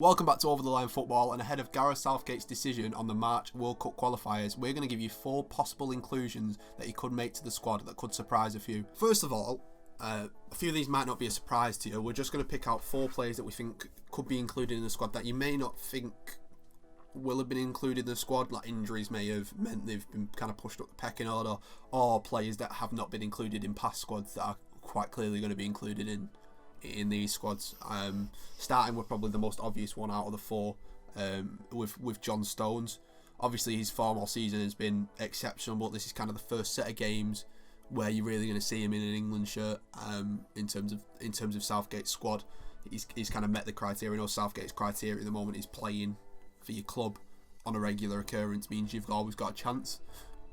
Welcome back to Over the Line Football, and ahead of Gareth Southgate's decision on the March World Cup qualifiers, we're going to give you 4 possible inclusions that he could make to the squad that could surprise a few. First of all, a few of these might not be a surprise to you. We're just going to pick out 4 players that we think could be included in the squad that you may not think will have been included in the squad, like injuries may have meant they've been kind of pushed up the pecking order, or players that have not been included in past squads that are quite clearly going to be included in these squads. Starting with probably the most obvious one out of the 4, with John Stones. Obviously his form all season has been exceptional, but this is kind of the first set of games where you're really going to see him in an England shirt. In terms of Southgate's squad, he's kind of met the criteria. Southgate's criteria at the moment is playing for your club on a regular occurrence means you've always got a chance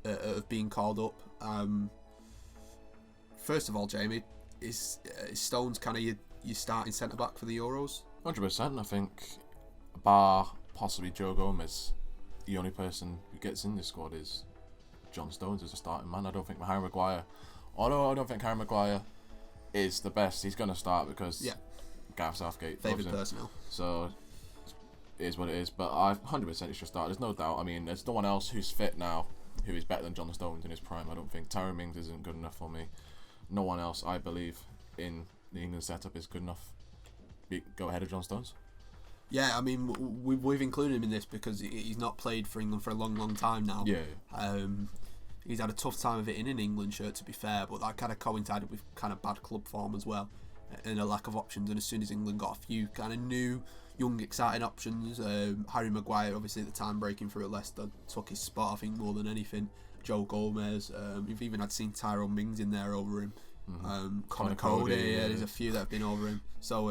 of being called up. First of all, Jamie, is Stones kind of your starting centre back for the Euros? 100%. I think, bar possibly Joe Gomez, the only person who gets in this squad is John Stones as a starting man. I don't think Harry Maguire, although I don't think Harry Maguire is the best, he's going to start because Gareth Southgate favoured personnel. So it is what it is. But 100% he should start. There's no doubt. I mean, there's no one else who's fit now who is better than John Stones in his prime. I don't think Tyrone Mings isn't good enough for me. No one else, I believe, in the England setup is good enough. Go ahead of John Stones. Yeah, I mean, we've included him in this because he's not played for England for a long time now. Yeah. He's had a tough time of it in an England shirt, to be fair, but that kind of coincided with kind of bad club form as well, and a lack of options. And as soon as England got a few kind of new, young, exciting options, Harry Maguire, obviously at the time breaking through at Leicester, took his spot, I think, more than anything. Joe Gomez, we've even had seen Tyrone Mings in there over him. Connor Cody, there's a few that have been over him. So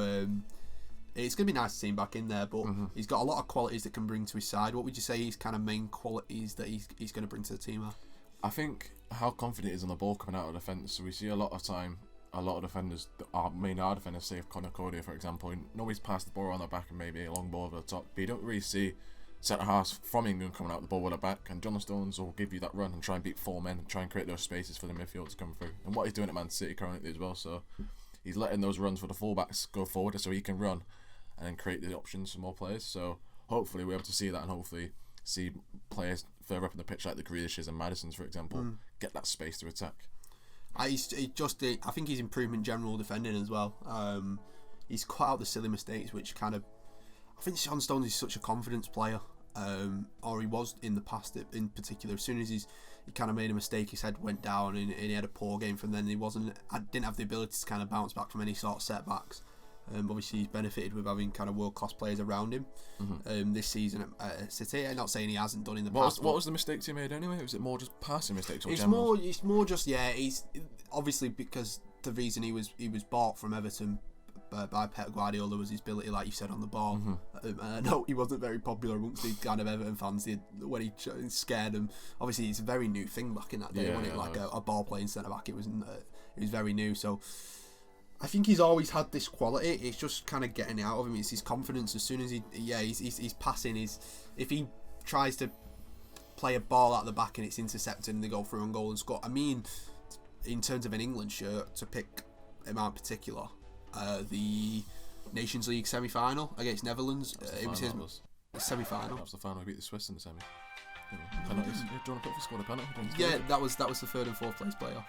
it's going to be nice to see him back in there, but he's got a lot of qualities that can bring to his side. What would you say his kind of main qualities that he's going to bring to the team are? I think how confident he is on the ball coming out of defence. So we see a lot of defenders, our defenders, say Connor Cody, for example, nobody's passed the ball on the back and maybe a long ball over the top, but you don't really see centre halves from England coming out the ball with the back, and John Stones will give you that run and try and beat 4 men and try and create those spaces for the midfield to come through. And what he's doing at Man City currently as well, so he's letting those runs for the fullbacks go forward so he can run and then create the options for more players. So hopefully we're able to see that, and hopefully see players further up in the pitch like the Grealishes and Madisons, for example, get that space to attack. I think he's improving general defending as well. He's cut out the silly mistakes, which kind of, I think John Stones is such a confidence player. Or he was in the past in particular. As soon as he kind of made a mistake, his head went down and he had a poor game from then. I didn't have the ability to kind of bounce back from any sort of setbacks. Obviously he's benefited with having kind of world class players around him this season at City. I'm not saying he hasn't done in the past. What was the mistakes he made anyway? Was it more just passing mistakes or it's more just he's obviously because the reason he was bought from Everton by Pep Guardiola was his ability, like you said, on the ball. I know he wasn't very popular amongst the kind of Everton fans when he scared them. Obviously, it's a very new thing back in that day, wasn't it? Like a ball playing centre back, it was very new. So I think he's always had this quality. It's just kind of getting it out of him. It's his confidence. As soon as he's passing, if he tries to play a ball out the back and it's intercepted and they go through and goal and score. I mean, in terms of an England shirt, to pick him out in particular. The Nations League semi-final against Netherlands. It was his semi-final. That was the final. We beat the Swiss in the semi. Penalties. Do you want to put if he scored a penalty? Yeah, that was the 3rd and 4th place playoff.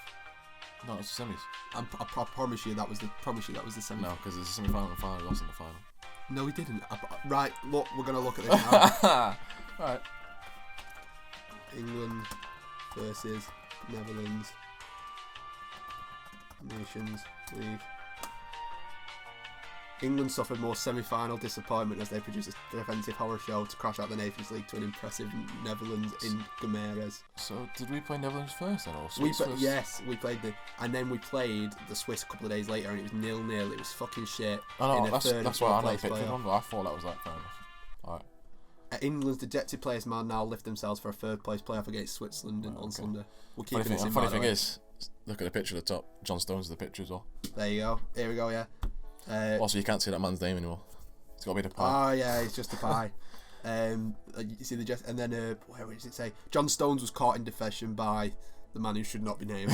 No, it was the semis. I promise you that was the semi. No, because there's a semi-final and final. Lost in the final. No, we didn't. Right, look, we're gonna look at this now. Right. England versus Netherlands. Nations League. England suffered more semi-final disappointment as they produced a defensive horror show to crash out the Nations League to an impressive Netherlands in Guimarães. So did we play Netherlands first then, or Yes, we played and then we played the Swiss a couple of days later, and it was 0-0. It was fucking shit. Oh no, that's why I know the picture one, but I thought that was like fair enough. Alright. England's dejected players man now lift themselves for a 3rd place playoff against Switzerland on Sunday. We'll keep it in. The funny thing is, look at the picture at the top. John Stones is the picture as well. There you go. Here we go. Yeah. Also, you can't see that man's name anymore. It's got to be the Oh pie. yeah, it's just a pie. You see and then where does it say? John Stones was caught in defection by the man who should not be named,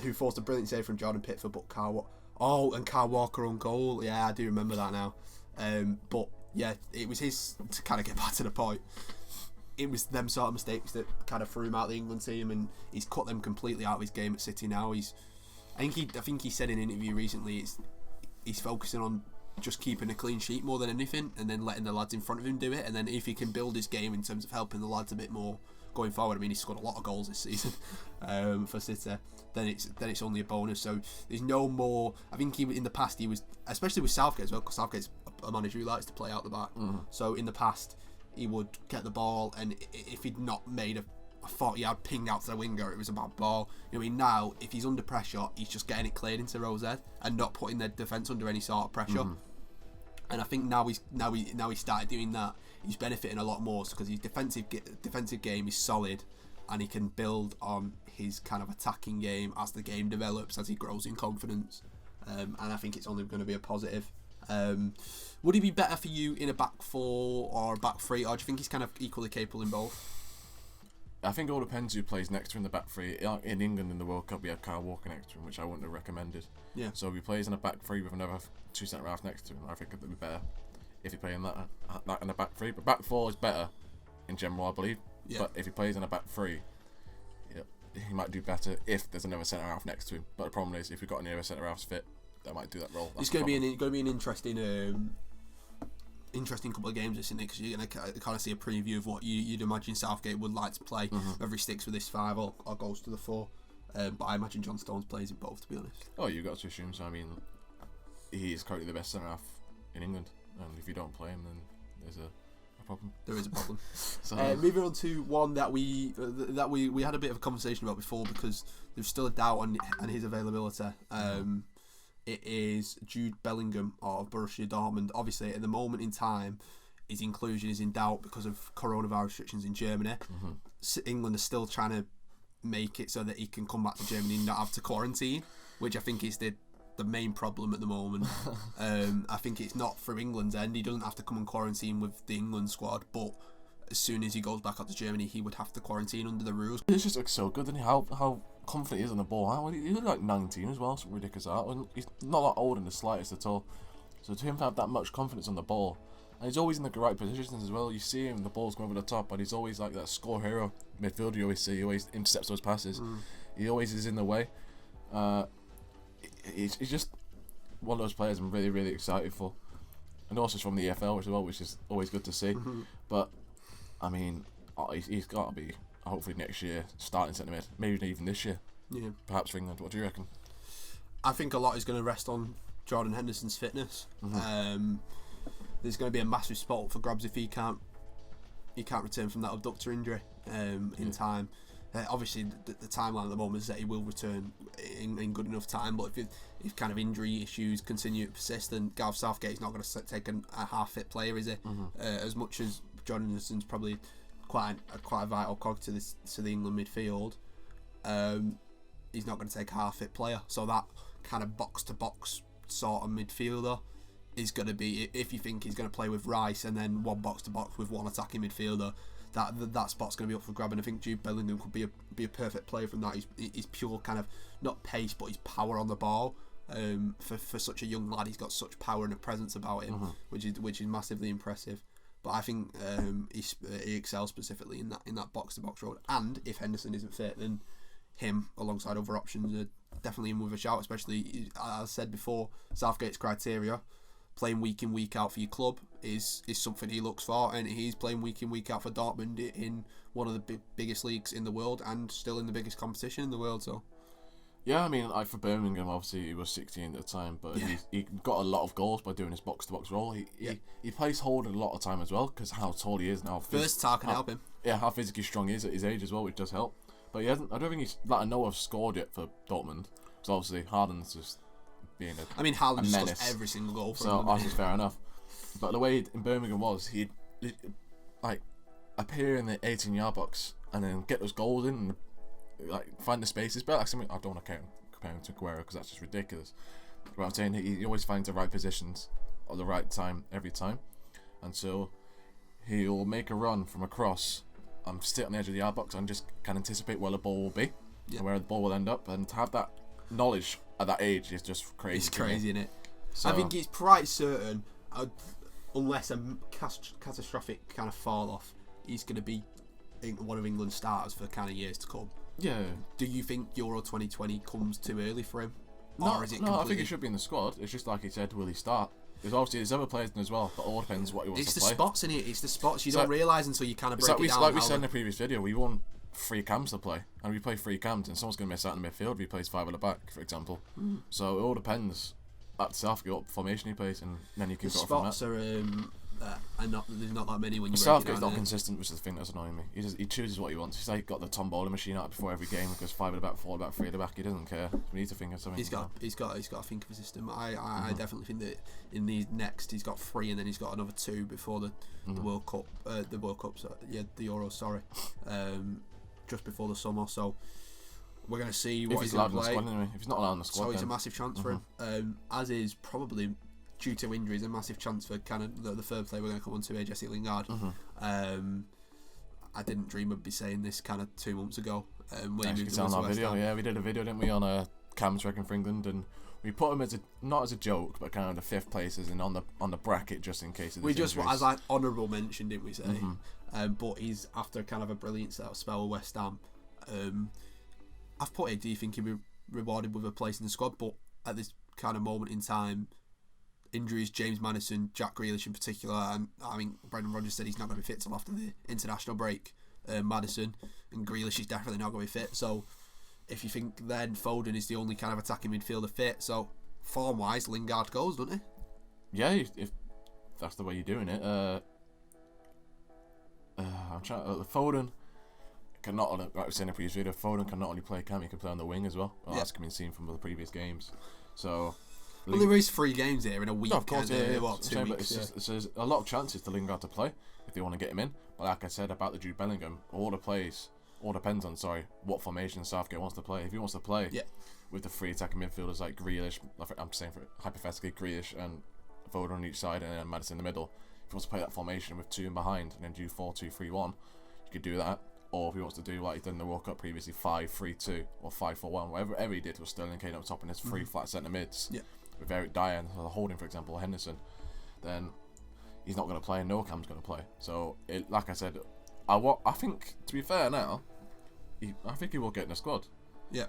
who forced a brilliant save from Jordan Pickford, but Carl Walker on goal. Yeah, I do remember that now. But yeah, it was his, to kind of get back to the point, it was them sort of mistakes that kind of threw him out of the England team, and he's cut them completely out of his game at City now. I think he said in an interview recently, he's focusing on just keeping a clean sheet more than anything, and then letting the lads in front of him do it. And then if he can build his game in terms of helping the lads a bit more going forward, I mean, he's scored a lot of goals this season for City, then it's only a bonus. So there's no more. I think in the past he was, especially with Southgate as well, because Southgate's a manager who likes to play out the back. So in the past he would get the ball, and if he'd not made a 40-yard ping out to the winger, it was a bad ball. You know what I mean? Now, if he's under pressure, he's just getting it cleared into Rose and not putting their defence under any sort of pressure. And I think now he's started doing that, he's benefiting a lot more because his defensive game is solid, and he can build on his kind of attacking game as the game develops, as he grows in confidence. And I think it's only going to be a positive. Would he be better for you in a back four or a back three, or do you think he's kind of equally capable in both? I think it all depends who plays next to him in the back three. In England in the World Cup, we had Kyle Walker next to him, which I wouldn't have recommended. Yeah. So if he plays in a back three with another 2 centre halves next to him, I think it would be better if he plays in that in a back three. But back four is better in general, I believe. Yeah. But if he plays in a back three, he might do better if there's another centre half next to him. But the problem is, if we've got any other centre halves fit, that might do that role. It's going to be an interesting couple of games, isn't it? Because you're going to kind of see a preview of what you'd imagine Southgate would like to play, whether he sticks with this 5 or goes to the 4. But I imagine John Stones plays in both, to be honest. Oh, you've got to assume so. I mean, he is currently the best centre half in England, and if you don't play him, then there's a problem. There is a problem. So, moving on to one that we had a bit of a conversation about before, because there's still a doubt on his availability. It is Jude Bellingham of Borussia Dortmund. Obviously, at the moment in time, his inclusion is in doubt because of coronavirus restrictions in Germany. England are still trying to make it so that he can come back to Germany and not have to quarantine, which I think is the main problem at the moment. I think it's not from England's end. He doesn't have to come and quarantine with the England squad, but as soon as he goes back up to Germany, he would have to quarantine under the rules. He just looks so good, doesn't he? How confident he is on the ball. He's like 19 as well, something ridiculous like that. He's not that old in the slightest at all. So to him to have that much confidence on the ball, and he's always in the right positions as well. You see him, the ball's going over the top, and he's always like that score hero midfielder you always see. He always intercepts those passes. He always is in the way. He's just one of those players I'm really, really excited for. And also he's from the EFL as well, which is always good to see. But, I mean, he's got to be, hopefully next year, starting centre mid. Maybe even this year. Yeah. Perhaps for England. What do you reckon? I think a lot is going to rest on Jordan Henderson's fitness. There's going to be a massive spot up for grabs if he can't return from that abductor injury in time. Obviously, the timeline at the moment is that he will return in good enough time, but if kind of injury issues continue to persist, then Gareth Southgate is not going to take a half-fit player, is he? As much as Jordan Henderson's probably quite a vital cog to the England midfield, he's not going to take a half-fit player. So that kind of box-to-box sort of midfielder is going to be, if you think he's going to play with Rice and then one box-to-box with one attacking midfielder, that spot's going to be up for grab. And I think Jude Bellingham could be a perfect player from that. He's pure kind of, not pace, but his power on the ball. For such a young lad, he's got such power and a presence about him, which is massively impressive. But I think he excels specifically in that box-to-box role. And if Henderson isn't fit, then him alongside other options are definitely in with a shout. Especially, as I said before, Southgate's criteria, playing week in, week out for your club is something he looks for, and he's playing week in, week out for Dortmund in one of the biggest leagues in the world and still in the biggest competition in the world. So yeah, I mean, like for Birmingham, obviously he was 16 at the time, but he got a lot of goals by doing his box-to-box role. He plays holding a lot of time as well, because how tall he is now. Versatile can help him. Yeah, how physically strong he is at his age as well, which does help. But he hasn't. I don't think he's like I know I've scored yet for Dortmund, because obviously Harden's just being Haaland scores every single goal for him. So that's fair enough. But the way in Birmingham was, he'd like appear in the 18-yard box and then get those goals in and like find the spaces. But like something I don't want to compare him to Aguero, because that's just ridiculous. But I'm saying he always finds the right positions at the right time every time, and so he'll make a run from across. I'm sit on the edge of the yard box and just can anticipate where the ball will be and where the ball will end up, and to have that knowledge at that age is just crazy. It's crazy, isn't it? So I think it's quite certain. unless a catastrophic kind of fall off, he's going to be one of England's starters for kind of years to come. Yeah. Do you think Euro 2020 comes too early for him? No, I think he should be in the squad. It's just like he said, will he start? There's other players in as well, but all depends what he wants to play. It's the spots in it. It's the spots you don't realise until you kind of break it down. Like we said in the previous video, we want 3 cams to play, and we play 3 cams, and someone's going to miss out in the midfield if he plays 5 at the back, for example. So it all depends at Southgate what formation he plays, and then you can go from that. Spots are there's not that many when you. Southgate's not consistent, which is the thing that's annoying me. He chooses what he wants. He's like got the Tom bowling machine out before every game. Goes 5 at the back, 4 at the back, 3 at the back. He doesn't care. We need to think of something. He's got to think of a system. I definitely think that in these next he's got 3 and then he's got another 2 before the World Cup. The Euros. Sorry, just before the summer. So we're going to see what he's going to play. Anyway. If he's not allowed in the squad, so it's a massive chance for him. As is probably, due to injuries, a massive chance for kind of the third player we're going to come on to here, Jesse Lingard. I didn't dream I'd be saying this kind of 2 months ago. When he moved to West video, Ham. yeah, we did a video, didn't we, on Cam's reckon for England, and we put him as not as a joke, but kind of the 5th places and on the bracket just in case of we just injuries. As like honourable mention, didn't we say? But he's after kind of a brilliant spell with West Ham. I've put it. Do you think he'll be rewarded with a place in the squad? But at this kind of moment in time, injuries, James Maddison, Jack Grealish in particular, and I mean Brendan Rodgers said he's not going to be fit till after the international break. Maddison and Grealish is definitely not going to be fit. So if you think then Foden is the only kind of attacking midfielder fit, so form wise Lingard goes, doesn't he? Yeah, if that's the way you're doing it. I'm trying. Foden cannot, like we said in the previous video, Foden can not only play cam, he can play on the wing as well. That's been seen from the previous games. So. Well, there is 3 games here in a week. No, of course, what, 2 weeks? There's a lot of chances to Lingard to play if they want to get him in. But like I said about the Jude Bellingham, all depends on what formation Southgate wants to play. If he wants to play with the 3 attacking midfielders like Grealish, I'm saying hypothetically Grealish and Foden on each side and then Maddison in the middle. If he wants to play that formation with 2 in behind and then do 4-2-3-1, you could do that. Or if he wants to do like he did in the World Cup previously, 5-3-2 or 5-4-1, whatever he did with Sterling Kane up top and his 3 flat centre mids. Yeah. With Eric Dyer and Holding, for example, or Henderson, then he's not going to play and no Cam's going to play. So, like I said, I think, to be fair now, I think he will get in the squad. Yeah.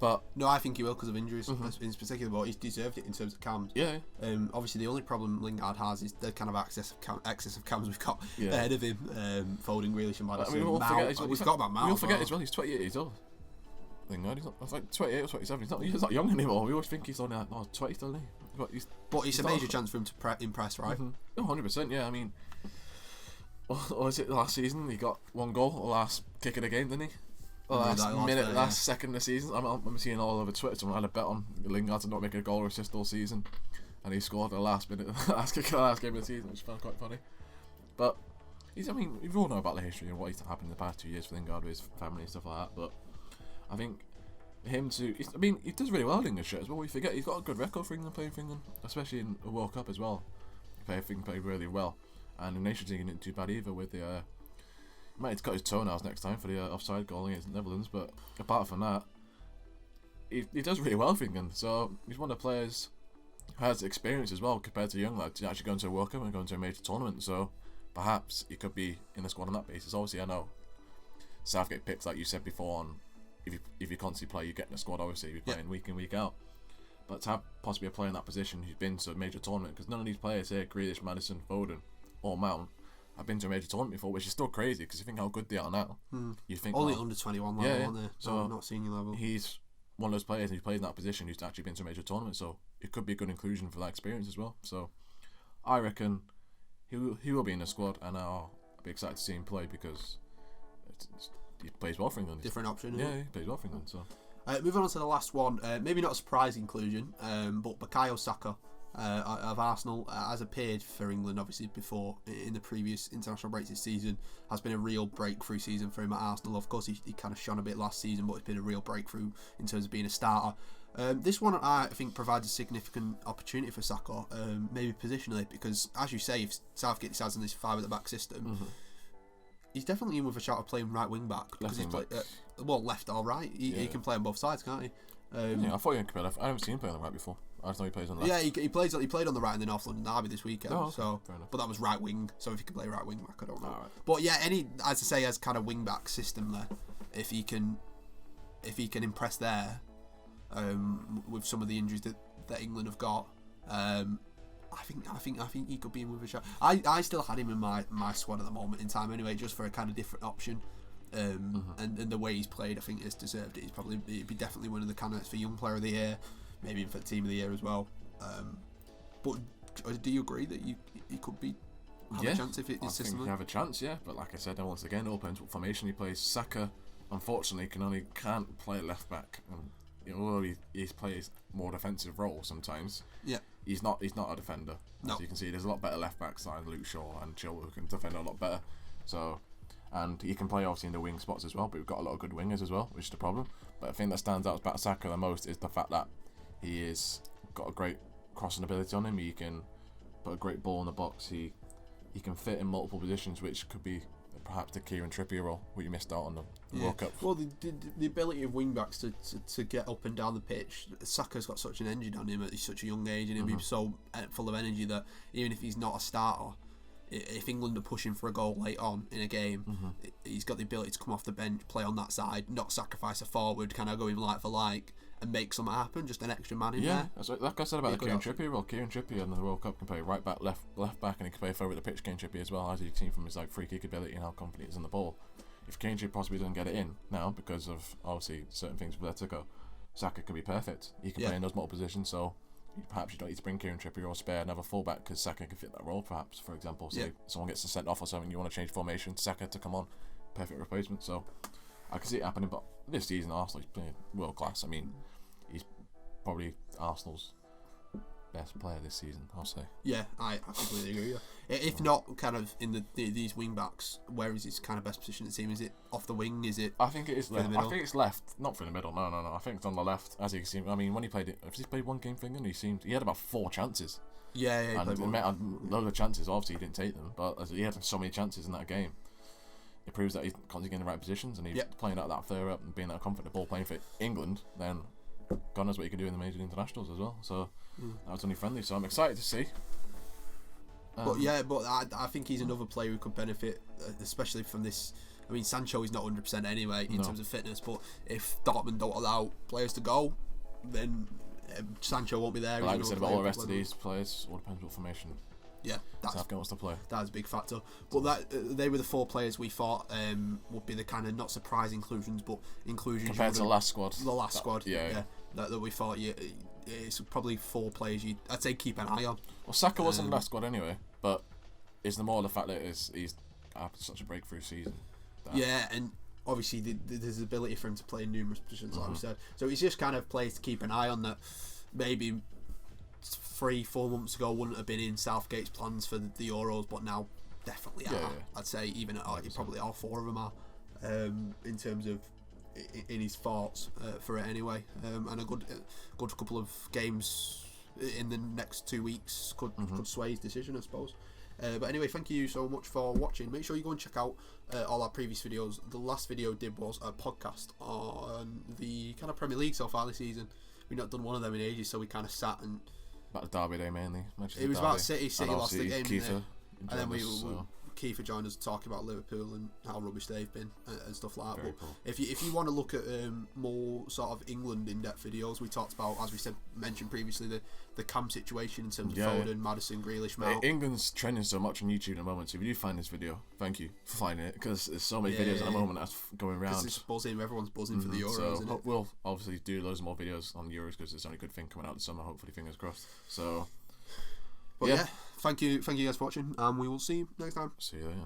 But no, I think he will because of injuries in particular, but he's deserved it in terms of cams. Yeah. Obviously, the only problem Lingard has is the kind of excess of cams we've got ahead of him. Foden, Grealish and Maddison. We've got about Mount. We'll forget as well, he's 28 years old. Lingard, he's not like 28 or 27. He's not young anymore. We always think he's only 20 still, isn't he? But it's a major chance for him to impress, right? 100%. Yeah, I mean, what was it last season? He got 1 goal, the last kick of the game, didn't he? Last second of the season. I'm seeing all over Twitter. Someone had a bet on Lingard to not make a goal or assist all season, and he scored at the last minute, last kick of the last game of the season, which I found quite funny. But we all know about the history and what has happened in the past 2 years for Lingard with his family and stuff like that. But I think he does really well in English shirt as well. We forget he's got a good record for England, playing for England, especially in the World Cup as well. He played really well, and the Nations League didn't do bad either. With the he might have to cut his toenails next time for the offside goal against the Netherlands, but apart from that, he does really well for England. So he's one of the players who has experience as well compared to young lads actually going to a World Cup and going to a major tournament. So perhaps he could be in the squad on that basis. Obviously, I know Southgate picks, like you said before, on if you constantly play, you get in the squad. Obviously, if you're playing week in, week out. But to have possibly a player in that position who's been to a major tournament, because none of these players here, Grealish, Maddison, Foden, or Mount, have been to a major tournament before, which is still crazy because you think how good they are now. You think only under 21 level, aren't they? So not senior level. He's one of those players, and he plays in that position who's actually been to a major tournament, so it could be a good inclusion for that experience as well. So I reckon he will be in the squad, and I'll be excited to see him play because he plays well for England. Different option. Yeah, he plays well for England. So moving on to the last one, maybe not a surprise inclusion, but Bukayo Saka of Arsenal has appeared for England obviously before in the previous international breaks this season. Has been a real breakthrough season for him at Arsenal. Of course, he kind of shone a bit last season, but it's been a real breakthrough in terms of being a starter. This one I think provides a significant opportunity for Saka, maybe positionally, because as you say, if Southgate decides on this 5 at the back system, he's definitely in with a shot of playing right wing back because he's left or right. He can play on both sides, can't he? I thought he could play left. I haven't seen him play on the right before. I just know he plays on left. Yeah, he played on the right in the North London derby this weekend. Oh, okay. So, Fair enough. but that was right wing. So if he can play right wing back, I don't know. Alright. But yeah, as I say, as kind of wing back system there, if he can impress there, with some of the injuries that England have got, I think he could be in with a shot. I still had him in my squad at the moment in time anyway, just for a kind of different option. And the way he's played, I think, has deserved it. He'd be definitely one of the candidates for Young Player of the Year, maybe even for Team of the Year as well. But do you agree that he could have a chance if it's system? I think he have a chance, yeah. But like I said, once again, it all depends what formation he plays. Saka, unfortunately, can't play left back. Although he plays more defensive role sometimes. Yeah. He's not a defender. No. As you can see, there's a lot better left backs like Luke Shaw and Chilwell who can defend a lot better. So, and he can play obviously in the wing spots as well. But we've got a lot of good wingers as well, which is the problem. But the thing that stands out about Saka the most is the fact that he is got a great crossing ability on him. He can put a great ball in the box. He can fit in multiple positions, which could be perhaps the Kieran Trippier role, what you missed out on the World Cup. Well, the ability of wing backs to get up and down the pitch. Saka's got such an engine on him at such a young age, and he'll be so full of energy that even if he's not a starter, if England are pushing for a goal late on in a game, he's got the ability to come off the bench, play on that side, not sacrifice a forward, kind of go in like for like, and make something happen. Just an extra man in there. Yeah, like I said about the Kieran Trippier role. Kieran Trippier in the World Cup can play right back, left back, and he can play further the pitch. Kieran Trippier as well, as you've seen from his free kick ability and how confident he is on the ball. If Kieran Trippier possibly doesn't get it in now because of obviously certain things with Atletico, Saka can be perfect. He can play in those multiple positions. So perhaps you don't need to bring Kieran Trippier or spare another fullback because Saka can fit that role. Perhaps, for example, so if someone gets sent off or something, you want to change formation, Saka to come on, perfect replacement. So I can see it happening. But this season, Arsenal is playing world class. I mean, he's probably Arsenal's best player this season, I'll say. Yeah, I completely agree. If not, kind of in these wing backs, where is his kind of best position in the team? Is it off the wing? Is it? I think it is left. I think it's left, not through the middle. No. I think it's on the left. As you can see, I mean, when he played it, if he played one game for England, he had about 4 chances. Yeah, and he met a load of chances. Obviously, he didn't take them, but he had so many chances in that game. It proves that he's constantly in the right positions and he's playing out that third up and being that confident ball playing for England. Then God knows what he can do in the major internationals as well. So that was only friendly. So I'm excited to see. But I think he's another player who could benefit, especially from this. I mean, Sancho is not 100% anyway in terms of fitness, but if Dortmund don't allow players to go, then Sancho won't be there. Like we said about all the rest of these players, all depends what formation. Yeah, Southgate wants to play. That's a big factor. But they were the 4 players we thought would be the kind of not surprise inclusions, but inclusions compared to the last squad. The last squad, that we thought. It's probably 4 players I'd say keep an eye on. Well, Saka wasn't the last squad anyway, but it's the more the fact that he's had such a breakthrough season. Yeah, and obviously there's the ability for him to play in numerous positions, like we said. So it's just kind of players to keep an eye on that. Maybe 3-4 months ago wouldn't have been in Southgate's plans for the Euros, but now definitely are. Yeah. I'd say even probably all 4 of them are, in terms of in his thoughts for it anyway. And a good couple of games in the next 2 weeks could sway his decision, I suppose. But anyway, thank you so much for watching. Make sure you go and check out all our previous videos. The last video I did was a podcast on the kind of Premier League so far this season. We've not done one of them in ages, so we kind of sat and... About the derby day mainly. It was about City. City lost the game, Kiefer, and then Kiefer joined us talking about Liverpool and how rubbish they've been and stuff like that. But if you want to look at more sort of England in-depth videos, we talked about, as we mentioned previously, the camp situation in terms of Foden, Maddison, Grealish, Mount. England's trending so much on YouTube at the moment, so if you do find this video, thank you for finding it, because there's so many videos at the moment that's going around. It's buzzing, everyone's buzzing for the Euros, so isn't it? We'll obviously do loads more videos on the Euros because there's only good thing coming out this summer, hopefully, fingers crossed. So, but thank you guys for watching, and we will see you next time. See you later.